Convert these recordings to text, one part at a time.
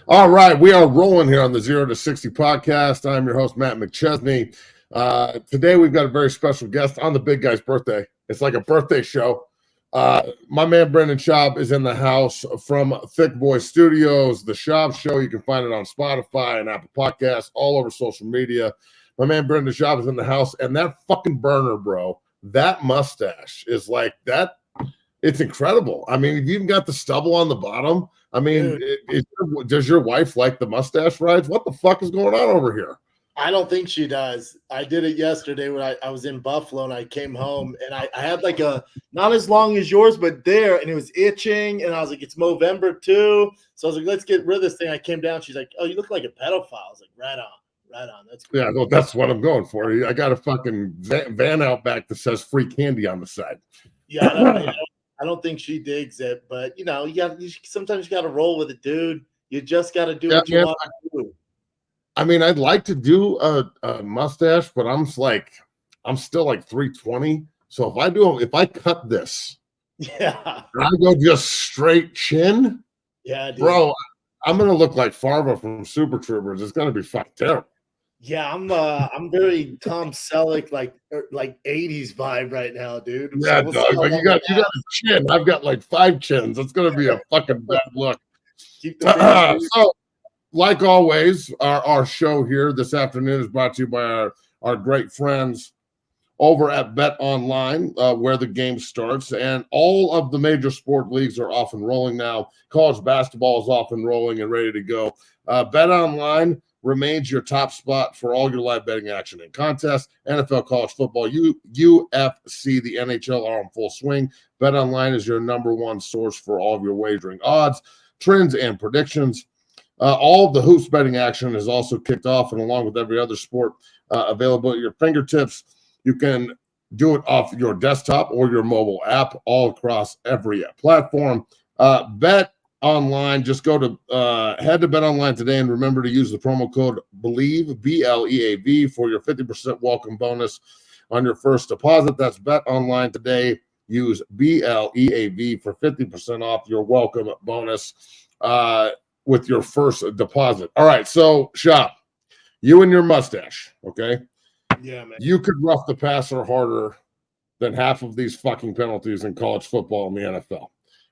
All right, we are rolling here on the 0 to 60 podcast. I'm your host, Matt McChesney. Today we've got a very special guest on the big guy's birthday. It's like a birthday show. My man Brendan Schaub is in the house from Thick Boy Studios. The Schaub Show, you can find it on Spotify and Apple Podcasts, all over social media. My man Brendan Schaub is in the house, and that fucking burner, bro, that mustache is like that. It's incredible. I mean, you've even got the stubble on the bottom. I mean, does your wife like the mustache rides? What the fuck is going on over here? I don't think she does. I did it yesterday when I was in Buffalo and I came home and I had like a not as long as yours, but there, and it was itching. And I was like, it's Movember too. So I was like, let's get rid of this thing. I came down. She's like, oh, you look like a pedophile. I was like, right on. That's cool. Yeah, well, that's what I'm going for. I got a fucking van out back that says free candy on the side. Yeah, I don't think she digs it, but you sometimes you got to roll with it, dude. You just got to do what you want to do. I mean, I'd like to do a mustache, but I'm still like 320. So if I cut this, yeah, and I go just straight chin, yeah, dude. Bro, I'm gonna look like Farva from Super Troopers. It's gonna be fucking terrible. Yeah, I'm very Tom Selleck, like 80s vibe right now, dude. Yeah, so dog. Like you got a chin. I've got like 5 chins. It's gonna be a fucking bad look. So, like always, our show here this afternoon is brought to you by our great friends over at Bet Online, where the game starts, and all of the major sport leagues are off and rolling now. College basketball is off and rolling and ready to go. Bet Online remains your top spot for all your live betting action and contests. NFL, college football, UFC, the NHL are in full swing. BetOnline is your number one source for all of your wagering odds, trends, and predictions. All of the hoops betting action is also kicked off, and along with every other sport available at your fingertips, you can do it off your desktop or your mobile app all across every platform. Bet Online, just go to head to Bet Online today and remember to use the promo code BLEAV, BLEAV, for your 50% welcome bonus on your first deposit. That's Bet Online today. Use BLEAV for 50% off your welcome bonus with your first deposit. All right, so Schaub, you and your mustache, okay? Yeah, man. You could rough the passer harder than half of these fucking penalties in college football and the NFL.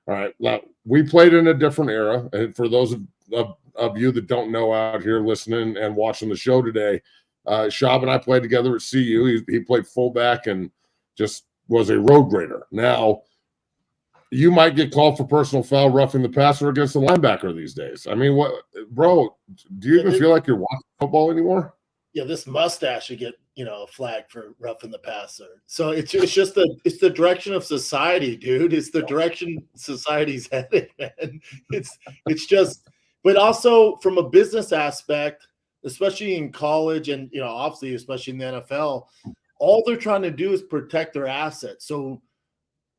All right. Now, we played in a different era. And for those of you that don't know out here listening and watching the show today, Schaub and I played together at CU. He played fullback and just was a road grader. Now, you might get called for personal foul roughing the passer against the linebacker these days. I mean, what, bro, do you even feel like you're watching football anymore? Yeah, this mustache should get, a flag for roughing the passer. So it's just the direction of society, dude. It's the direction society's headed, man. It's just, but also from a business aspect, especially in college and, obviously, especially in the NFL, all they're trying to do is protect their assets. So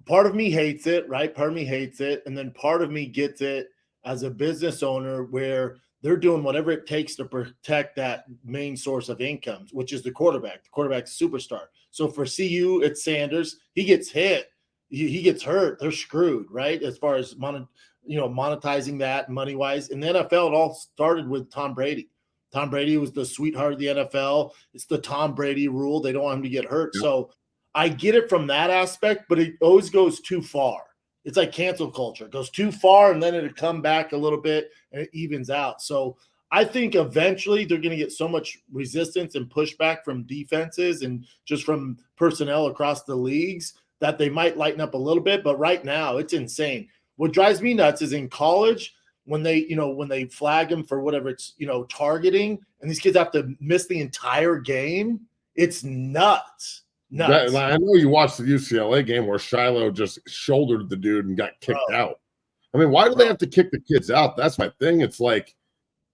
part of me hates it, right? Part of me hates it. And then part of me gets it as a business owner where they're doing whatever it takes to protect that main source of income, which is the quarterback. The quarterback's a superstar. So for CU, it's Sanders. He gets hit. He gets hurt. They're screwed, right? As far as monetizing that money-wise. In the NFL, it all started with Tom Brady. Tom Brady was the sweetheart of the NFL. It's the Tom Brady rule. They don't want him to get hurt. Yeah. So I get it from that aspect, but it always goes too far. It's like cancel culture. It goes too far, and then it'll come back a little bit, and it evens out. So I think eventually they're going to get so much resistance and pushback from defenses and just from personnel across the leagues that they might lighten up a little bit. But right now, it's insane. What drives me nuts is in college when they flag them for whatever it's, targeting, and these kids have to miss the entire game. It's nuts. Nuts. I know you watched the UCLA game where Shiloh just shouldered the dude and got kicked out. I mean, why do they have to kick the kids out? That's my thing. It's like,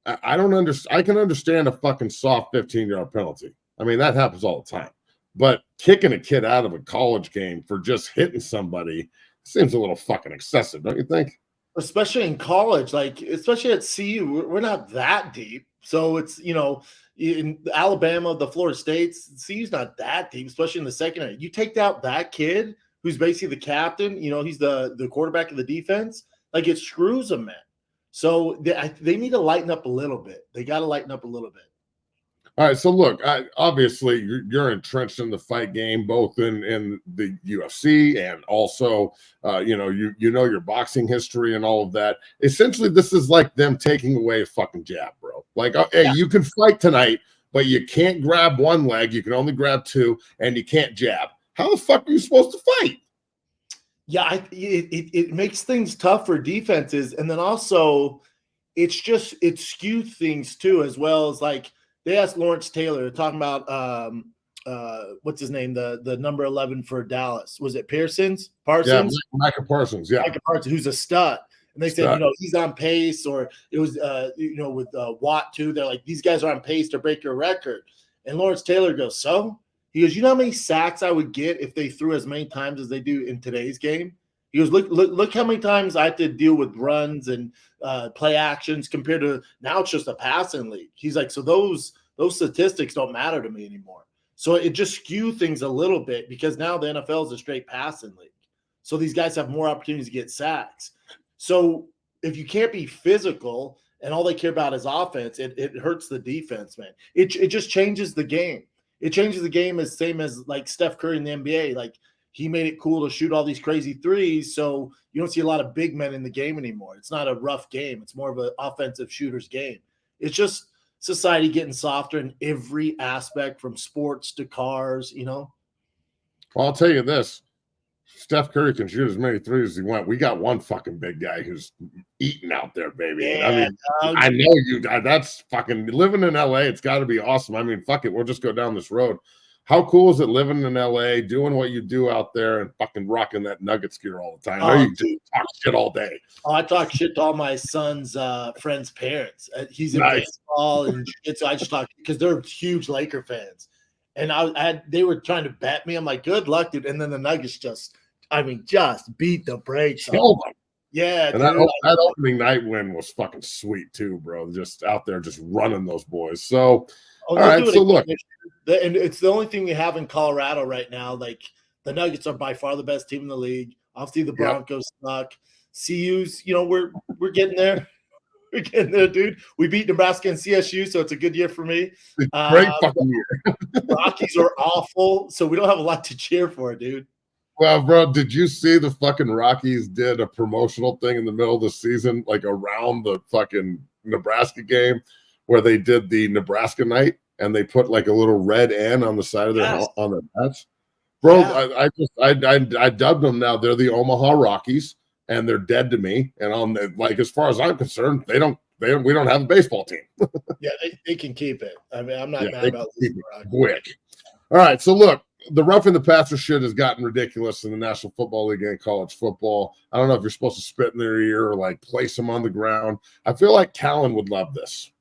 I don't understand. I can understand a fucking soft 15-yard penalty. I mean, that happens all the time. But kicking a kid out of a college game for just hitting somebody seems a little fucking excessive, don't you think? Especially in college, especially at CU, we're not that deep. So it's, in Alabama, the Florida States, CU's not that deep, especially in the secondary. You take out that kid who's basically the captain, he's the quarterback of the defense, like it screws them, man. So they need to lighten up a little bit. They got to lighten up a little bit. All right, so look, obviously you're entrenched in the fight game, both in the UFC and also, you know your boxing history and all of that. Essentially, this is like them taking away a fucking jab, bro. Like, hey, you can fight tonight, but you can't grab one leg. You can only grab two, and you can't jab. How the fuck are you supposed to fight? Yeah, it makes things tough for defenses, and then also it skews things too, as well as like. They asked Lawrence Taylor, talking about what's his name, the number 11 for Dallas. Was it Parsons? Yeah, Micah Parsons. Yeah, Micah Parsons, who's a stud. And they said, he's on pace, or it was, with Watt too. They're like, these guys are on pace to break your record. And Lawrence Taylor goes, so? He goes, you know how many sacks I would get if they threw as many times as they do in today's game? He goes, look how many times I have to deal with runs and play actions compared to now it's just a passing league. He's like, so those statistics don't matter to me anymore. So it just skew things a little bit because now the NFL is a straight passing league. So these guys have more opportunities to get sacks. So if you can't be physical and all they care about is offense, it hurts the defense, man. It just changes the game. It changes the game as same as like Steph Curry in the NBA. Like, he made it cool to shoot all these crazy threes, so you don't see a lot of big men in the game anymore. It's not a rough game. It's more of an offensive shooter's game. It's just society getting softer in every aspect, from sports to cars, Well, I'll tell you this. Steph Curry can shoot as many threes as he wants. We got one fucking big guy who's eating out there, baby. Yeah, I mean, I know you. That's fucking living in LA. It's got to be awesome. I mean, fuck it. We'll just go down this road. How cool is it living in LA, doing what you do out there, and fucking rocking that Nuggets gear all the time? I know you just talk shit all day. I talk shit to all my son's friends' parents. He's in baseball and shit, so I just talk because they're huge Laker fans. And they were trying to bet me. I'm like, good luck, dude. And then the Nuggets just beat the brakes off. Yeah, and that opening night win was fucking sweet too, bro. Just out there, just running those boys. So, all right. So look, and it's the only thing we have in Colorado right now. Like, the Nuggets are by far the best team in the league. Obviously, the Broncos suck. CU's, we're getting there. We're getting there, dude. We beat Nebraska and CSU, so it's a good year for me. Great fucking year. Rockies are awful, so we don't have a lot to cheer for, dude. Well, bro, did you see the fucking Rockies did a promotional thing in the middle of the season, like around the fucking Nebraska game, where they did the Nebraska night and they put like a little red N on the side of their on their hats? Bro, I dubbed them now. They're the Omaha Rockies, and they're dead to me. And as far as I'm concerned, we don't have a baseball team. Yeah, they can keep it. I mean, I'm not mad about this. Quick. All right, so look, the roughing the passer shit has gotten ridiculous in the National Football League and college football. I don't know if you're supposed to spit in their ear or like place them on the ground. I feel like Callan would love this.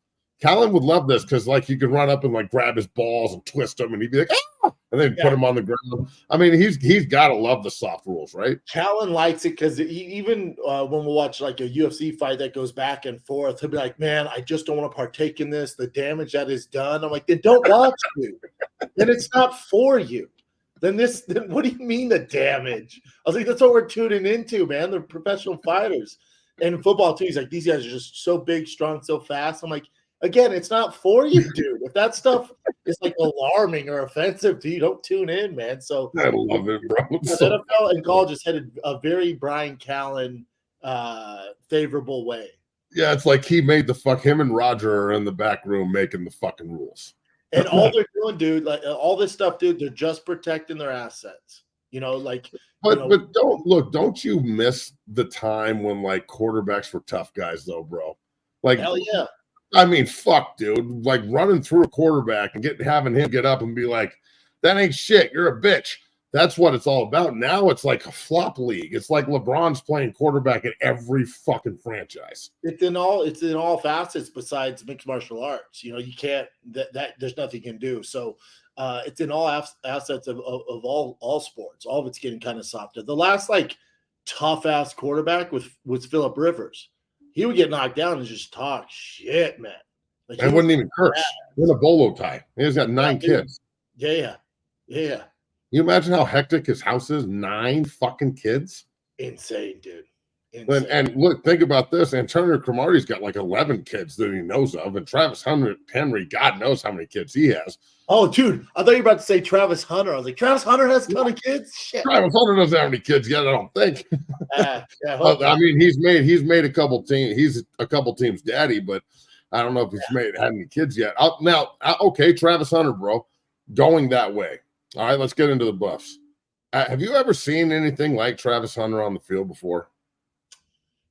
Callan would love this because like you could run up and like grab his balls and twist them, and he'd be like, ah! And then put him on the ground. I mean, he's got to love the soft rules, right? Callan likes it because even when we watch like a UFC fight that goes back and forth, he'll be like, man, I just don't want to partake in this. The damage that is done. I'm like, then don't watch it. Then it's not for you. Then what do you mean the damage? I was like, that's what we're tuning into, man. They're professional fighters. And in football too, he's like, these guys are just so big, strong, so fast. I'm like, again, it's not for you, dude. If that stuff is like alarming or offensive to you, don't tune in, man. So I love it, bro. NFL and college is headed a very Brian Callan favorable way. Yeah, it's like he made him and Roger are in the back room making the fucking rules. And all they're doing, dude, like all this stuff, dude, they're just protecting their assets. But don't you miss the time when like quarterbacks were tough guys though, bro? Like, hell yeah. I mean, fuck, dude. Like running through a quarterback and having him get up and be like, that ain't shit. You're a bitch. That's what it's all about. Now it's like a flop league. It's like LeBron's playing quarterback at every fucking franchise. It's in all facets besides mixed martial arts. You can't that there's nothing you can do. So it's in all assets of all sports. All of it's getting kind of softer. The last like tough ass quarterback was Phillip Rivers. He would get knocked down and just talk shit, man. Like, I wouldn't even curse. In a bolo tie. He's got 9 kids. Yeah. You imagine how hectic his house is? 9 fucking kids. Insane, dude. Insane. And look, think about this. Antonio Cromartie's got like 11 kids that he knows of, and Travis Henry, God knows how many kids he has. Oh, dude, I thought you were about to say Travis Hunter. I was like, Travis Hunter has a ton of kids? Shit. Travis Hunter doesn't have any kids yet, I don't think. Yeah, I mean, he's made a couple teams. He's a couple teams daddy, but I don't know if he's had any kids yet. Okay, Travis Hunter, bro, going that way. All right, let's get into the Buffs. Have you ever seen anything like Travis Hunter on the field before?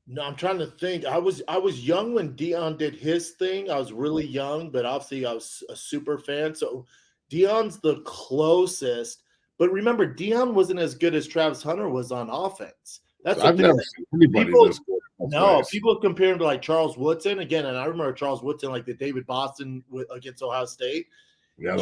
No, I'm trying to think. I was young when Dion did his thing. I was really young, but obviously I was a super fan. So Dion's the closest. But remember, Dion wasn't as good as Travis Hunter was on offense. That's I've never seen anybody this good. No, people compare him to like Charles Woodson again, and I remember Charles Woodson like the David Boston against Ohio State. Yeah,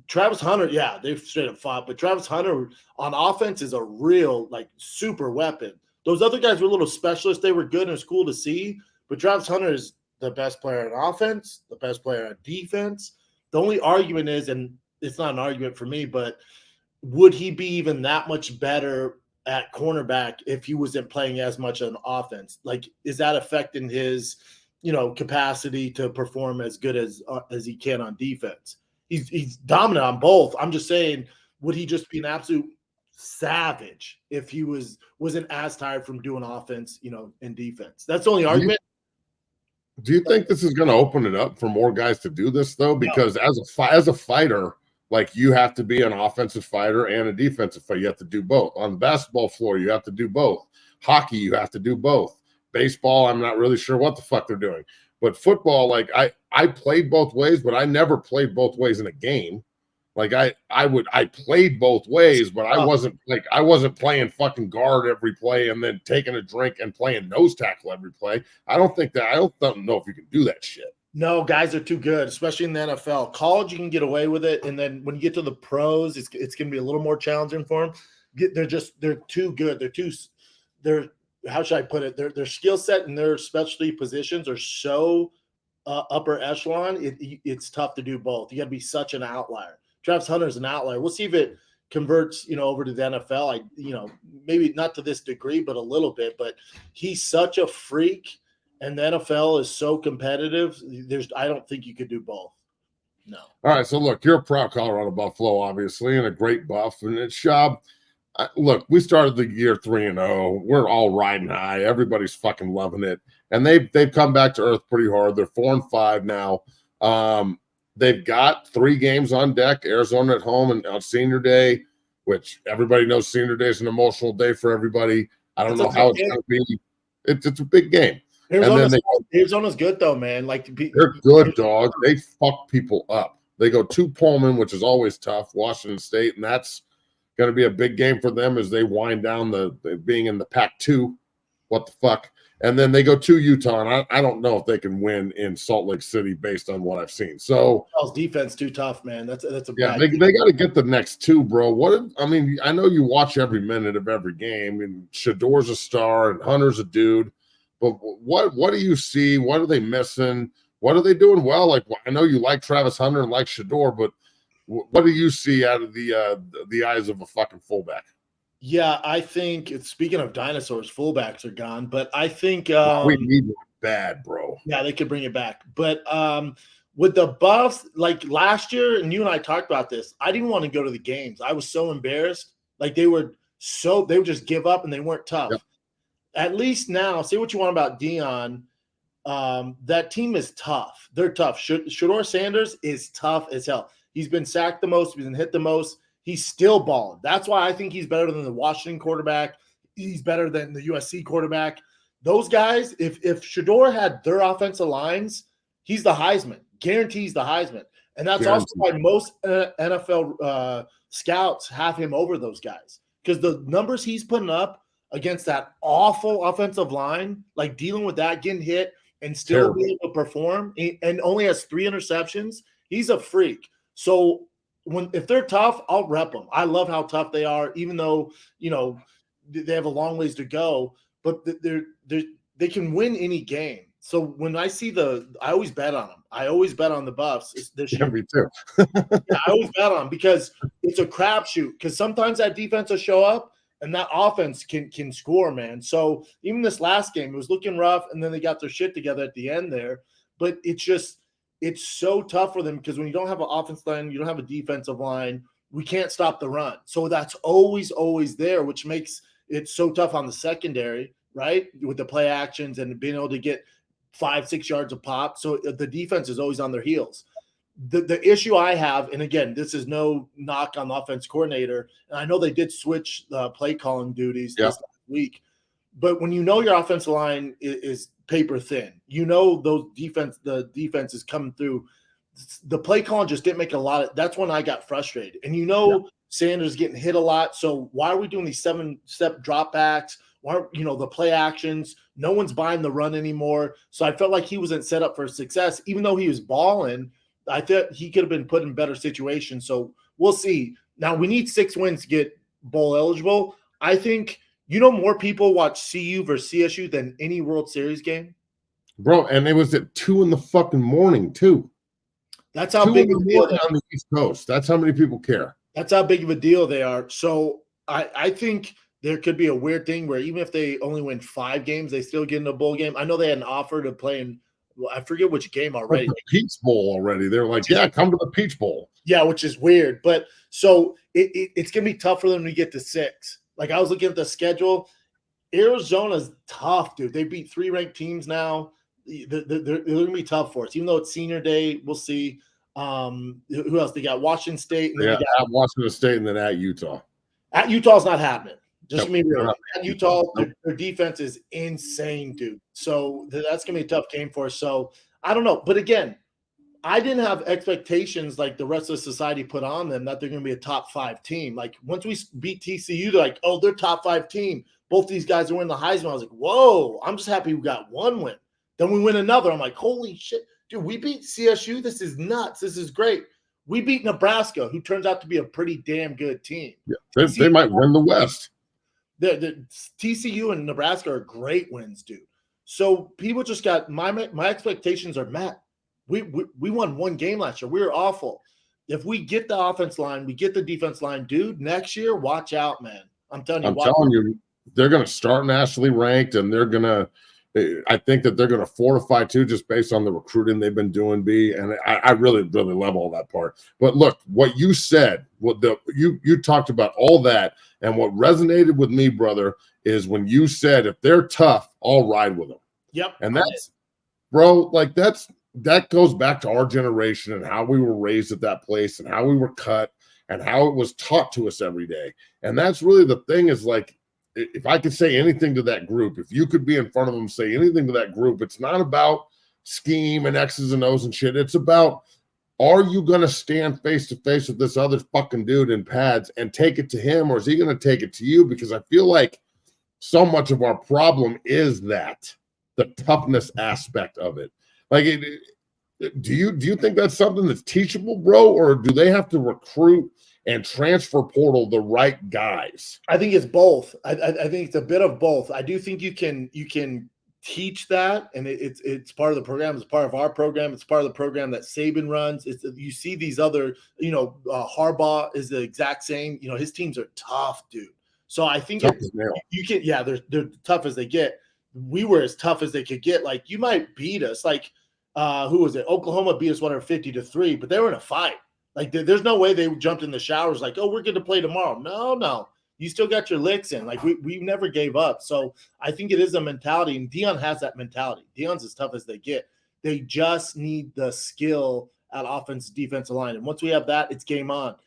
Travis Hunter, yeah, they've straight up fought, but Travis Hunter on offense is a real like super weapon. Those other guys were little specialists. They were good and it was cool to see, but Travis Hunter is the best player on offense, the best player on defense. The only argument is, and it's not an argument for me, but would he be even that much better at cornerback if he wasn't playing as much on offense? Like, is that affecting his, capacity to perform as good as he can on defense? He's dominant on both. I'm just saying, would he just be an absolute savage if he wasn't as tired from doing offense, and defense? That's the only argument. Do you think this is going to open it up for more guys to do this though? Because as a fighter, like you have to be an offensive fighter and a defensive fighter. You have to do both. On the basketball floor, you have to do both. Hockey, you have to do both. Baseball, I'm not really sure what the fuck they're doing. But football, like I played both ways, but I never played both ways in a game. Like I played both ways, but I wasn't playing fucking guard every play and then taking a drink and playing nose tackle every play. I don't know if you can do that shit. No, guys are too good, especially in the NFL. College, you can get away with it, and then when you get to the pros, it's going to be a little more challenging for them. They're too good. They're how should I put it? Their skill set and their specialty positions are so upper echelon. It's tough to do both. You got to be such an outlier. Travis Hunter's an outlier. We'll see if it converts, over to the NFL. Maybe not to this degree, but a little bit. But he's such a freak, and the NFL is so competitive. I don't think you could do both. No. All right. So look, you're a proud Colorado Buffalo, obviously, and a great Buff. And it's Schaub. Look, we started the year 3-0. We're all riding high. Everybody's fucking loving it, and they've come back to earth pretty hard. They're 4-5 now. They've got 3 games on deck. Arizona at home and on Senior Day, which everybody knows Senior Day is an emotional day for everybody. I don't know how it's going to be. It's a big game. Arizona's good though, man. They're good, dog. They fuck people up. They go to Pullman, which is always tough. Washington State, and that's going to be a big game for them as they wind down the being in the Pac-2. What the fuck? And then they go to Utah, and I don't know if they can win in Salt Lake City based on what I've seen. So defense too tough, man. That's a they got to get the next 2, bro. I know you watch every minute of every game, and Shador's a star, and Hunter's a dude. But what do you see? What are they missing? What are they doing well? Like, I know you like Travis Hunter and like Shador, but what do you see out of the eyes of a fucking fullback? Yeah, I think speaking of dinosaurs, fullbacks are gone, but I think we need one bad, bro. Yeah, they could bring it back. But with the Buffs, like last year, and you and I talked about this, I didn't want to go to the games. I was so embarrassed. Like they would just give up and they weren't tough. Yep. At least now, say what you want about Dion. That team is tough. They're tough. Shador Sanders is tough as hell. He's been sacked the most. He's been hit the most. He's still balling. That's why I think he's better than the Washington quarterback. He's better than the USC quarterback. Those guys, if Shador had their offensive lines, he's the Heisman. Guarantees the Heisman. And that's also why most NFL scouts have him over those guys. Because the numbers he's putting up against that awful offensive line, like dealing with that, getting hit, and still being able to perform, and only has 3 interceptions, he's a freak. So if they're tough, I'll rep them. I love how tough they are, even though they have a long ways to go. But they can win any game. So when I see I always bet on them. I always bet on the Buffs this year. Me too. Yeah, I always bet on them because it's a crapshoot. Because sometimes that defense will show up and that offense can score, man. So even this last game, it was looking rough, and then they got their shit together at the end there. But it's so tough for them because when you don't have an offensive line, you don't have a defensive line, we can't stop the run. So that's always there, which makes it so tough on the secondary, right? With the play actions and being able to get 5-6 yards of pop. So the defense is always on their heels. The issue I have, and again, this is no knock on the offense coordinator, and I know they did switch play calling duties this week, but when you know your offensive line is paper thin, you know the defense is coming through. The play calling just didn't make a lot of. That's when I got frustrated, and Sanders getting hit a lot. So why are we doing these 7-step dropbacks? Why aren't the play actions? No one's buying the run anymore. So I felt like he wasn't set up for success, even though he was balling. I thought he could have been put in better situations. So we'll see. Now we need 6 wins to get bowl eligible. I think more people watch CU versus CSU than any World Series game. Bro, and it was at 2 in the fucking morning too. That's how big of a deal on the East Coast. That's how many people care. That's how big of a deal they are. So I think there could be a weird thing where even if they only win 5 games, they still get in a bowl game. I know they had an offer to play in, I forget which game already. Like the Peach Bowl already. They're like, yeah, come to the Peach Bowl. Yeah, which is weird. But so it's going to be tough for them to get to 6. Like I was looking at the schedule. Arizona's tough, dude. They beat 3 ranked teams now. They're going to be tough for us. Even though it's senior day, we'll see. Who else? They got Washington State. And at Washington State and then at Utah. At Utah's not happening. Just to be real. At Utah, their defense is insane, dude. So that's going to be a tough game for us. So I don't know. But again, I didn't have expectations like the rest of society put on them that they're going to be a top 5 team. Like once we beat TCU, they're like, oh, they're top 5 team. Both these guys are winning the Heisman. I was like, whoa, I'm just happy we got 1 win. Then we win another. I'm like, holy shit. Dude, we beat CSU. This is nuts. This is great. We beat Nebraska, who turns out to be a pretty damn good team. Yeah, they might win the West. The TCU and Nebraska are great wins, dude. So people just got my expectations are met. We won 1 game last year. We were awful. If we get the offense line, we get the defense line, dude. Next year, watch out, man. I'm telling you, they're going to start nationally ranked, and they're going to. I think that they're going to fortify too, just based on the recruiting they've been doing. And I really, really love all that part. But look, what you said, you talked about all that, and what resonated with me, brother, is when you said if they're tough, I'll ride with them. Yep, and that's, bro, like that goes back to our generation and how we were raised at that place and how we were cut and how it was taught to us every day. And that's really the thing is like. If I could say anything to that group, if you could be in front of them, say anything to that group, it's not about scheme and X's and O's and shit. It's about, are you going to stand face to face with this other fucking dude in pads and take it to him, or is he going to take it to you? Because I feel like so much of our problem is that the toughness aspect of it. Like, do you think that's something that's teachable, bro, or do they have to recruit and transfer portal the right guys? I think it's both. I think it's a bit of both. I do think you can teach that, and it's part of the program. It's part of our program. It's part of the program that Saban runs. You see these other, Harbaugh is the exact same. His teams are tough, dude. So I think you can, they're tough as they get. We were as tough as they could get. Like you might beat us. Like who was it? Oklahoma beat us 50-3, but they were in a fight. Like, there's no way they jumped in the showers like, oh, we're going to play tomorrow. No. You still got your licks in. Like, we never gave up. So I think it is a mentality, and Deion has that mentality. Deion's as tough as they get. They just need the skill at offense, defensive line. And once we have that, it's game on.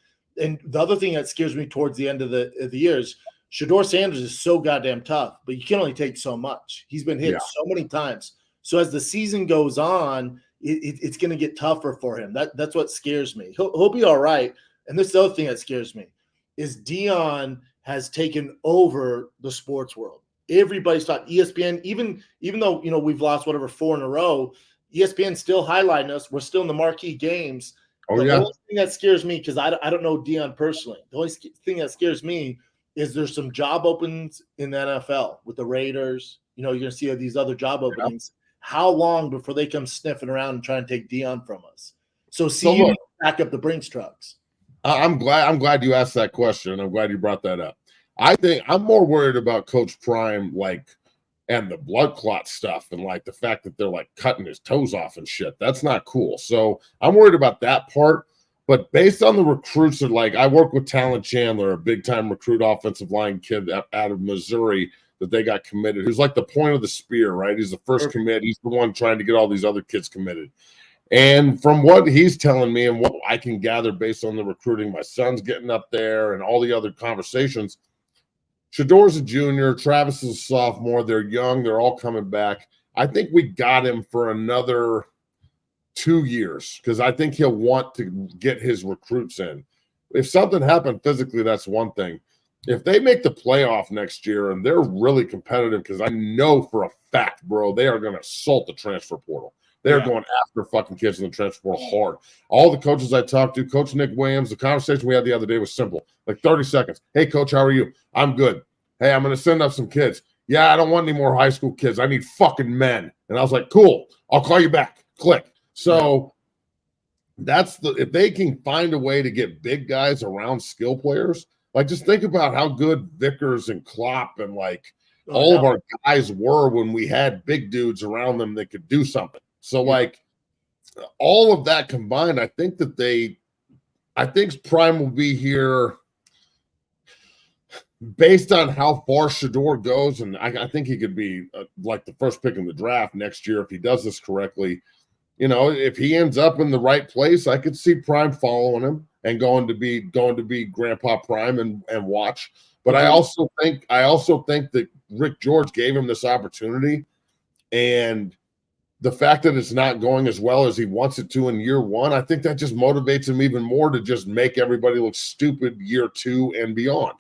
And the other thing that scares me towards the end of the year is Shedeur Sanders is so goddamn tough, but you can only take so much. He's been hit so many times. So as the season goes on, it's going to get tougher for him. That's what scares me. He'll be all right. And this is the other thing that scares me is Deion has taken over the sports world. Everybody's talking ESPN, even though we've lost 4 in a row, ESPN's still highlighting us. We're still in the marquee games. The only thing that scares me, because I don't know Deion personally, the only thing that scares me is there's some job openings in the NFL with the Raiders. You're going to see these other job openings. how long before they come sniffing around and try and take Dion from us? So you back up the Brinks trucks. I'm glad you asked that question. I'm glad you brought that up. I think I'm more worried about Coach Prime, and the blood clot stuff, and the fact that they're cutting his toes off and shit. That's not cool. So I'm worried about that part. But based on the recruits that I work with Talon Chandler, a big time recruit offensive line kid out of Missouri that they got committed. Who's the point of the spear, right? He's the first commit. He's the one trying to get all these other kids committed. And from what he's telling me and what I can gather based on the recruiting my son's getting up there and all the other conversations, Shador's a junior, Travis is a sophomore. They're young. They're all coming back. I think we got him for another 2 years because I think he'll want to get his recruits in. If something happened physically, that's one thing. If they make the playoff next year and they're really competitive, because I know for a fact, bro, they are going to assault the transfer portal. They're going after fucking kids in the transfer portal hard. All the coaches I talked to, Coach Nick Williams, the conversation we had the other day was simple, 30 seconds. Hey, Coach, how are you? I'm good. Hey, I'm going to send up some kids. Yeah, I don't want any more high school kids. I need fucking men. And I was like, cool. I'll call you back. Click. So that's if they can find a way to get big guys around skill players, just think about how good Vickers and Klopp and all of our guys were when we had big dudes around them that could do something. So all of that combined, I think Prime will be here based on how far Shador goes. And I think he could be the first pick in the draft next year if he does this correctly. If he ends up in the right place, I could see Prime following him and going to be Grandpa Prime and watch. But I also think that Rick George gave him this opportunity, and the fact that it's not going as well as he wants it to in year one, I think that just motivates him even more to just make everybody look stupid year 2 and beyond.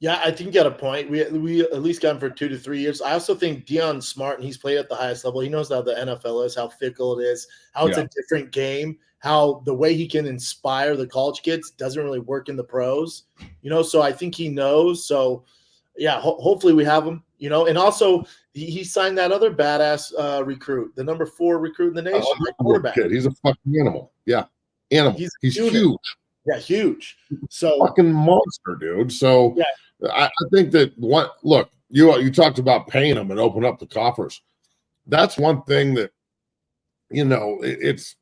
Yeah, I think you got a point. We at least got him for 2 to 3 years. I also think Dion's smart, and he's played at the highest level. He knows how the NFL is, how fickle it is, how it's a different game, how the way he can inspire the college kids doesn't really work in the pros. So I think he knows. So, yeah, hopefully we have him. And also he signed that other badass recruit, the number 4 recruit in the nation, quarterback. Kid. He's a fucking animal. Yeah, animal. He's huge. Yeah, huge. So fucking monster, dude. So yeah. I think that you talked about paying them and open up the coffers. That's one thing that it's.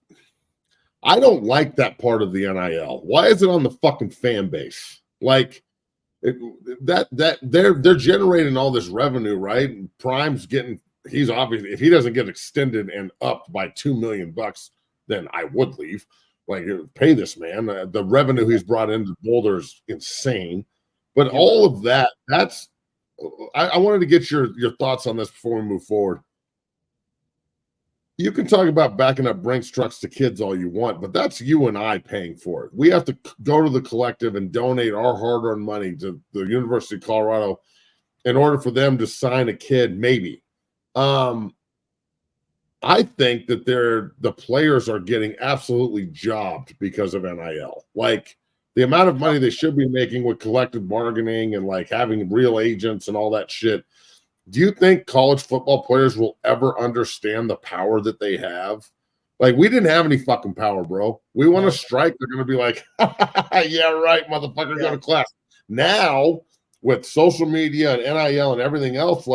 I don't like that part of the NIL. Why is it on the fucking fan base? That they're generating all this revenue, right? And Prime's he's obviously, if he doesn't get extended and upped by $2 million, then I would leave. Pay this man. The revenue he's brought into Boulder is insane. But all of that, I wanted to get your thoughts on this before we move forward. You can talk about backing up Brinks trucks to kids all you want, but that's you and I paying for it. We have to go to the collective and donate our hard-earned money to the University of Colorado in order for them to sign a kid, maybe. I think that the players are getting absolutely jobbed because of NIL. The amount of money they should be making with collective bargaining and having real agents and all that shit. Do you think college football players will ever understand the power that they have? We didn't have any fucking power, bro. We want to strike. They're going to be like, yeah, right, motherfucker, go to class. Now, with social media and NIL and everything else,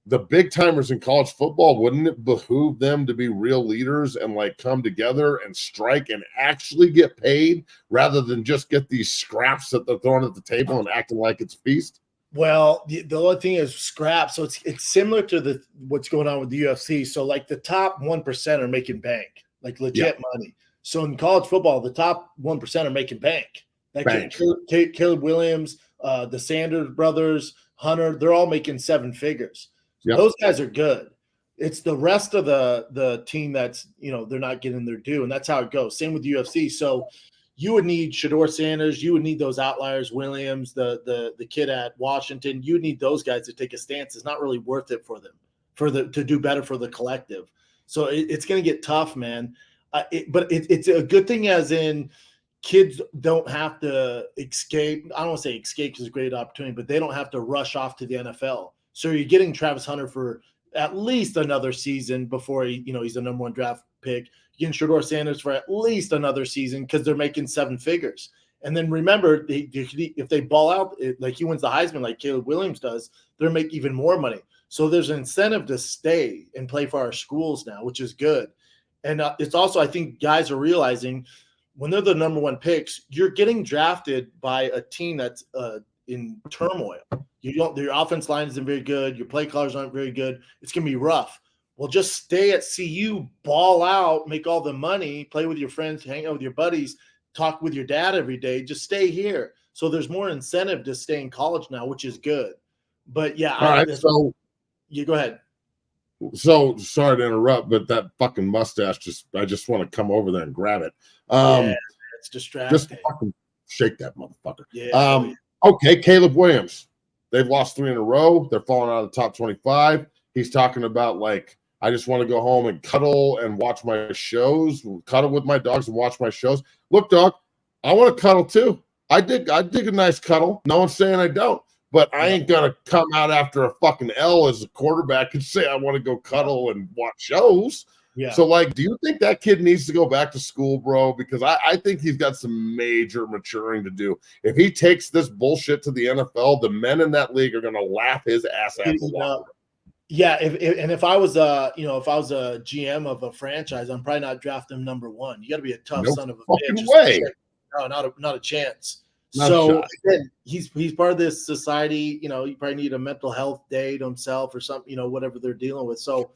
the big timers in college football, wouldn't it behoove them to be real leaders and come together and strike and actually get paid rather than just get these scraps that they're throwing at the table and acting like it's feast? Well, the only thing is scraps. So it's similar to what's going on with the UFC. So the top 1% are making bank, legit money. So in college football, the top 1% are making bank. Caleb Williams, the Sanders brothers, Hunter, they're all making 7 figures. Yep. Those guys are good. It's the rest of the team that's, they're not getting their due, and that's how it goes. Same with UFC. So you would need Shador Sanders. You would need those outliers, Williams, the kid at Washington. You would need those guys to take a stance. It's not really worth it for them to do better for the collective. So it's going to get tough, man. But it's a good thing, as in kids don't have to escape. I don't want to say escape because it's a great opportunity, but they don't have to rush off to the NFL. So you're getting Travis Hunter for at least another season before he's the number 1 draft pick. You get Shedeur Sanders for at least another season because they're making 7 figures. And then remember, if they ball out, like he wins the Heisman like Caleb Williams does, they're making even more money. So there's an incentive to stay and play for our schools now, which is good. And it's also, I think guys are realizing when they're the number 1 picks, you're getting drafted by a team that's in turmoil. Your offense line isn't very good. Your play callers aren't very good. It's going to be rough. Well, just stay at CU, ball out, make all the money, play with your friends, hang out with your buddies, talk with your dad every day. Just stay here. So there's more incentive to stay in college now, which is good. But yeah, all right. So you go ahead. So sorry to interrupt, but that fucking mustache I just want to come over there and grab it. Yeah, it's distracting. Just fucking shake that motherfucker. Yeah. Okay, Caleb Williams. They've lost 3 in a row. They're falling out of the top 25. He's talking about like, I just want to go home and cuddle and watch my shows, cuddle with my dogs and watch my shows. Look, dog, I want to cuddle too. I dig a nice cuddle. No one's saying I don't, but I ain't gonna come out after a fucking L as a quarterback and say I want to go cuddle and watch shows. Yeah. So, like, do you think that kid needs to go back to school, bro? Because I think he's got some major maturing to do. If he takes this bullshit to the NFL, the men in that league are going to laugh his ass out the locker room. Yeah, if I was a GM of a franchise, I'm probably not drafting him number 1. You got to be a tough son of a bitch. Way. No, not a chance. Not so a again, he's part of this society. You probably need a mental health day to himself or something. Whatever they're dealing with. So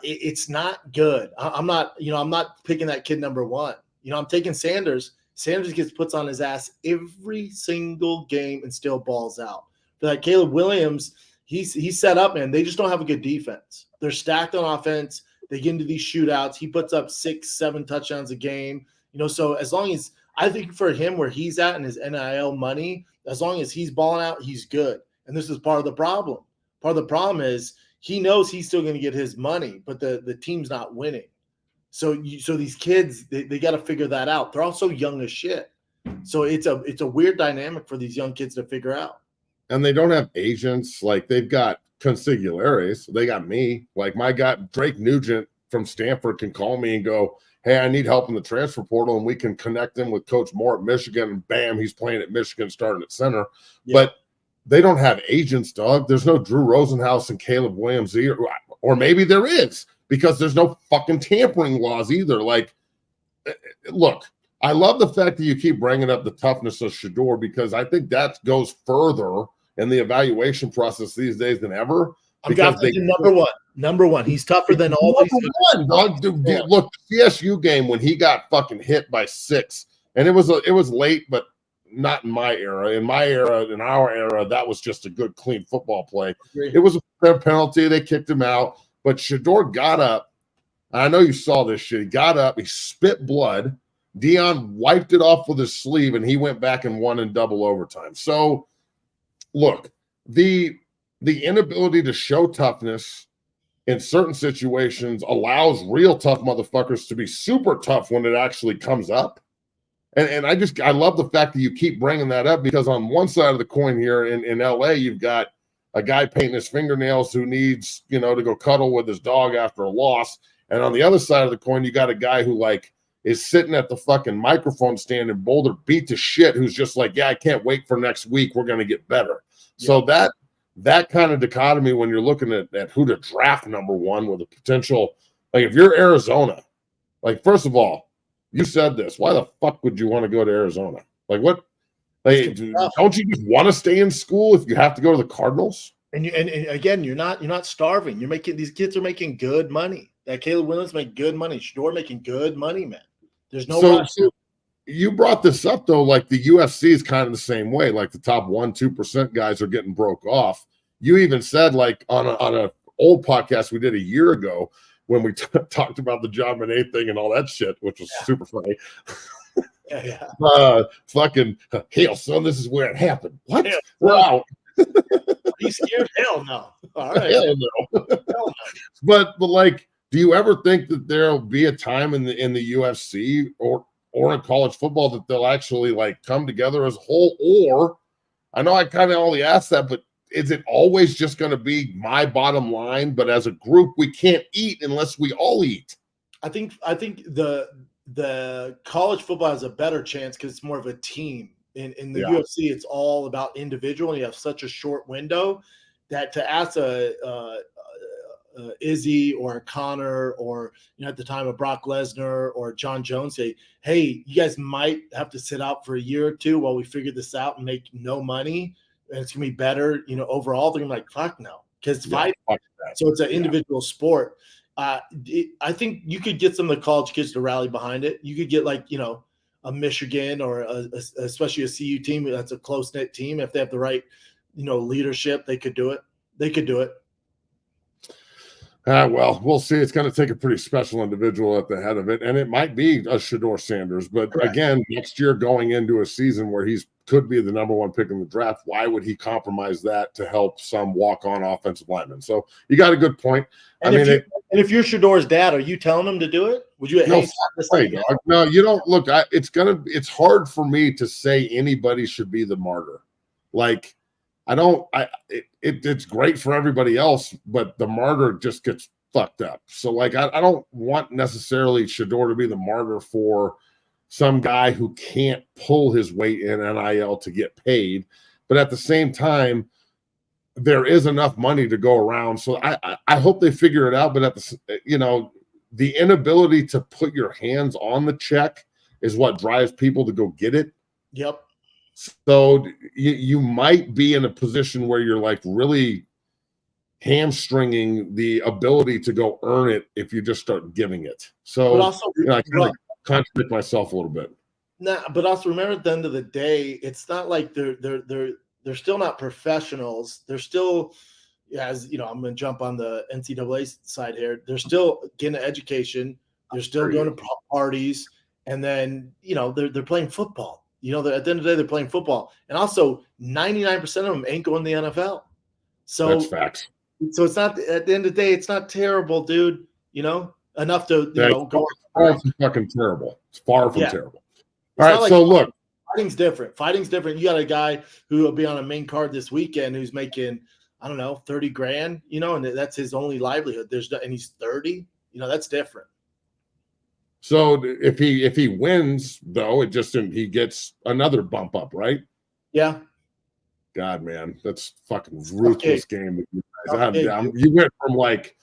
it's not good. I'm not picking that kid number 1. I'm taking Sanders. Sanders puts on his ass every single game and still balls out. But like Caleb Williams, he's set up, man. They just don't have a good defense. They're stacked on offense. They get into these shootouts. He puts up 6-7 touchdowns a game. So as long as I think for him where he's at in his NIL money, as long as he's balling out, he's good. And this is part of the problem. Part of the problem is he knows he's still going to get his money, but the team's not winning. So these kids, they got to figure that out. They're also young as shit. So it's a weird dynamic for these young kids to figure out. And they don't have agents. Like, they've got consigliares. They got me. Like, my guy, Drake Nugent from Stanford, can call me and go, hey, I need help in the transfer portal, and we can connect him with Coach Moore at Michigan, and bam, he's playing at Michigan, starting at center. Yeah. But they don't have agents, dog. There's no Drew Rosenhaus and Caleb Williams either. Or maybe there is, because there's no fucking tampering laws either. Like, look, I love the fact that you keep bringing up the toughness of Shedeur, because I think that goes further in the evaluation process these days than ever. I'm drafting number one. He's tougher than all these. Dog. Dude, look, the CSU game when he got fucking hit by 6, and it was late, but not in my era. In my era, in our era, that was just a good, clean football play. It was a fair penalty. They kicked him out, but Shedeur got up. I know you saw this shit. He got up. He spit blood. Dion wiped it off with his sleeve, and he went back and won in double overtime. So, look, the inability to show toughness in certain situations allows real tough motherfuckers to be super tough when it actually comes up. And I love the fact that you keep bringing that up, because on one side of the coin here in LA, you've got a guy painting his fingernails who needs, to go cuddle with his dog after a loss. And on the other side of the coin, you got a guy who is sitting at the fucking microphone stand in Boulder, beat to shit, who's just like, yeah, I can't wait for next week. We're going to get better. Yeah. So that kind of dichotomy, when you're looking at who to draft number 1 with a potential, if you're Arizona, first of all, you said this, why the fuck would you want to go to Arizona? What? Don't you just want to stay in school if you have to go to the Cardinals? And again, you're not starving. These kids are making good money. That Caleb Williams make good money. Shedeur making good money, man. There's no rush. So you brought this up though, the UFC is kind of the same way. The top 1-2% guys are getting broke off. You even said on a old podcast we did a year ago when we talked about the John Bonet thing and all that shit, which was super funny. Fucking hell, son, this is where it happened. What? Yeah. Wow. Are you scared? Hell no. All right. Hell no. Hell no. But do you ever think that there'll be a time in the UFC or in college football that they'll actually come together as a whole? Or I know I kind of only asked that, but is it always just going to be my bottom line? But as a group, we can't eat unless we all eat. I think the college football has a better chance because it's more of a team. In the UFC, it's all about individual, and you have such a short window that to ask a Izzy or a Connor or at the time of Brock Lesnar or John Jones, say, hey, you guys might have to sit out for a year or two while we figure this out and make no money, and it's gonna be better, overall. They're gonna be like, fuck no, because fighting. So it's an individual sport. I think you could get some of the college kids to rally behind it. You could get a Michigan or especially a CU team that's a close-knit team. If they have the right, leadership, they could do it. They could do it. Well, we'll see. It's going to take a pretty special individual at the head of it, and it might be a Shedeur Sanders. But again, next year going into a season where he's could be the number one pick in the draft, why would he compromise that to help some walk-on offensive lineman? So you got a good point. And if you're Shedeur's dad, are you telling him to do it? Would you? No, you don't. Look, it's hard for me to say anybody should be the martyr. Like, it's great for everybody else, but the martyr just gets fucked up. So like, I don't want necessarily Shedeur to be the martyr for some guy who can't pull his weight in NIL to get paid. But at the same time, there is enough money to go around. So I hope they figure it out. But the inability to put your hands on the check is what drives people to go get it. Yep. So you might be in a position where you're like really hamstringing the ability to go earn it if you just start giving it. So but also, I kind of contradict myself a little bit. But also remember, at the end of the day, it's not like they're still not professionals. They're still, as I'm going to jump on the NCAA side here. They're still getting an education. They're still going to parties, and then they're playing football. At the end of the day, they're playing football, and also 99% of them ain't going to the NFL. So that's facts. So it's not, at the end of the day, it's not terrible, dude. Enough to go. Far from fucking terrible. It's far from terrible. All right, like, so look, fighting's different. You got a guy who will be on a main card this weekend who's making, I don't know, 30 grand. And that's his only livelihood. And he's 30. That's different. So if he wins, though, he gets another bump up, right? Yeah. God, man, that's fucking ruthless game. You went from like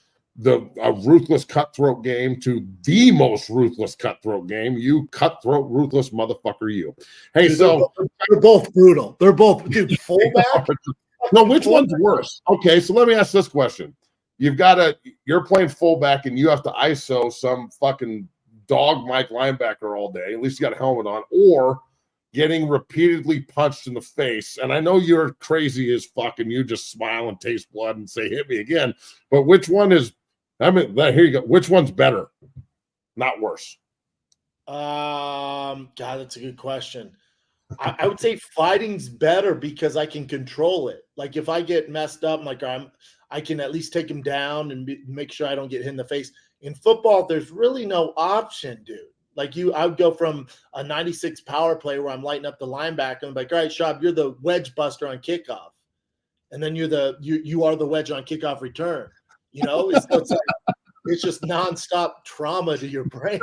a ruthless cutthroat game to the most ruthless cutthroat game. You cutthroat, ruthless motherfucker, you. Hey, dude, they're both brutal. They're both, dude, fullback. No, which one's worse? Okay, so let me ask this question. You're playing fullback and you have to ISO some fucking dog Mike linebacker all day. At least you got a helmet on, or getting repeatedly punched in the face. And I know you're crazy as fuck and you just smile and taste blood and say, hit me again. But which one is, here you go. Which one's better? Not worse. God, that's a good question. I would say fighting's better because I can control it. Like if I get messed up, I can at least take him down and make sure I don't get hit in the face. In football, there's really no option, dude. Like I would go from a 96 power play where I'm lighting up the linebacker and like, all right, Schaub, you're the wedge buster on kickoff. And then you are the wedge on kickoff return. It's just nonstop trauma to your brain.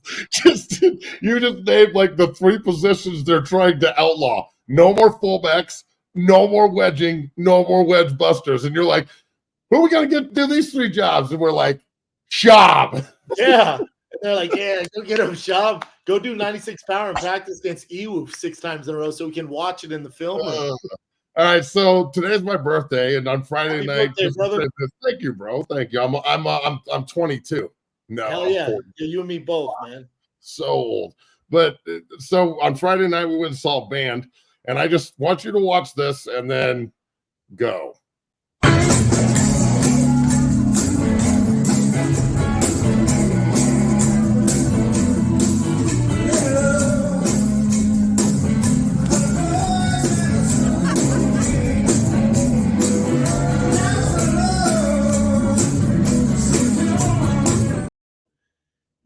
You just named like the three positions they're trying to outlaw. No more fullbacks, no more wedging, no more wedge busters. And you're like, who are we going to get to do these three jobs? And we're like, Schaub. Yeah. And they're like, yeah, go get him, Schaub. Go do 96 power and practice against Ewu 6 times in a row so we can watch it in the film room. All right, so today's my birthday, and on Friday Happy night, birthday, brother. Thank you, bro. Thank you. I'm 22. No, hell yeah. You and me both, man. So old. But so on Friday night we went and saw a band, and I just want you to watch this and then go.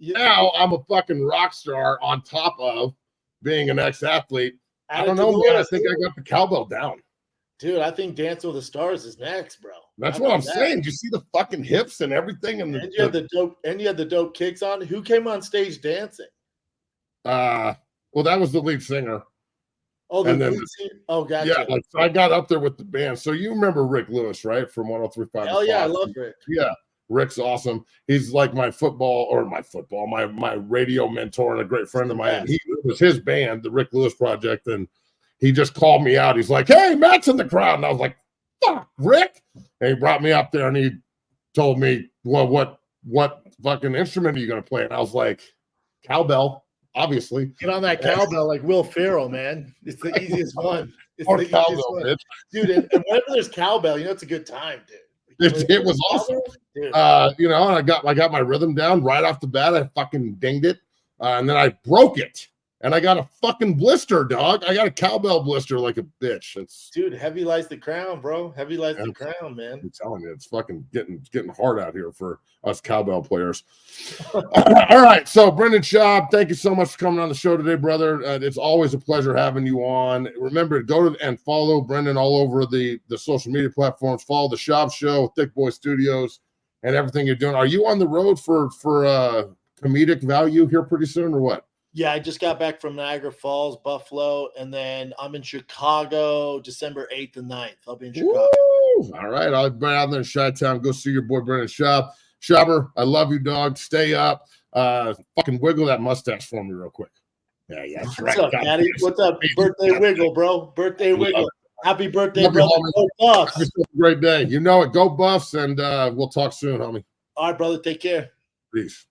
Now I'm a fucking rock star on top of being an ex-athlete. I don't know, man. I think I got the cowbell down. Dude, I think Dance with the Stars is next, bro. That's what I'm saying. You see the fucking hips and everything, and you had the dope kicks on. Who came on stage dancing? Well, that was the lead singer. Oh, the lead singer. Oh, gotcha. Yeah, like so I got up there with the band. So you remember Rick Lewis, right? From 103.5. Hell yeah, I love Rick. Yeah, Rick's awesome. He's like my radio mentor and a great friend of mine. It was his band, the Rick Lewis Project, and he just called me out. He's like, "Hey, Matt's in the crowd," and I was like, "Fuck, Rick!" And he brought me up there and he told me, "Well, what fucking instrument are you gonna play?" And I was like, "Cowbell." Obviously, get on that cowbell like Will Ferrell, man. It's the easiest one. It's the easiest one, bitch. Dude. And whenever there's cowbell, it's a good time, dude. It was awesome. Dude. And I got my rhythm down right off the bat. I fucking dinged it, and then I broke it, and I got a fucking blister, dog. I got a cowbell blister like a bitch. Dude, heavy lies the crown, bro. Heavy lies the crown, man. I'm telling you, it's fucking getting hard out here for us cowbell players. All right, so Brendan Schaub, thank you so much for coming on the show today, brother. It's always a pleasure having you on. Remember to go and follow Brendan all over the social media platforms. Follow the Schaub Show, Thick Boy Studios, and everything you're doing. Are you on the road for comedic value here pretty soon, or what? Yeah, I just got back from Niagara Falls, Buffalo, and then I'm in Chicago December 8th and 9th. I'll be in Chicago. Woo! All right, I'll be out there in Chi-Town. Go see your boy Brendan Schaub. Schaubber, I love you, dog. Stay up. Fucking wiggle that mustache for me real quick. Yeah, that's right. What's up, Daddy? What's up? Birthday wiggle, bro. Birthday wiggle. Happy birthday, brother. Go Buffs. Have a great day. You know it. Go Buffs, and we'll talk soon, homie. All right, brother. Take care. Peace.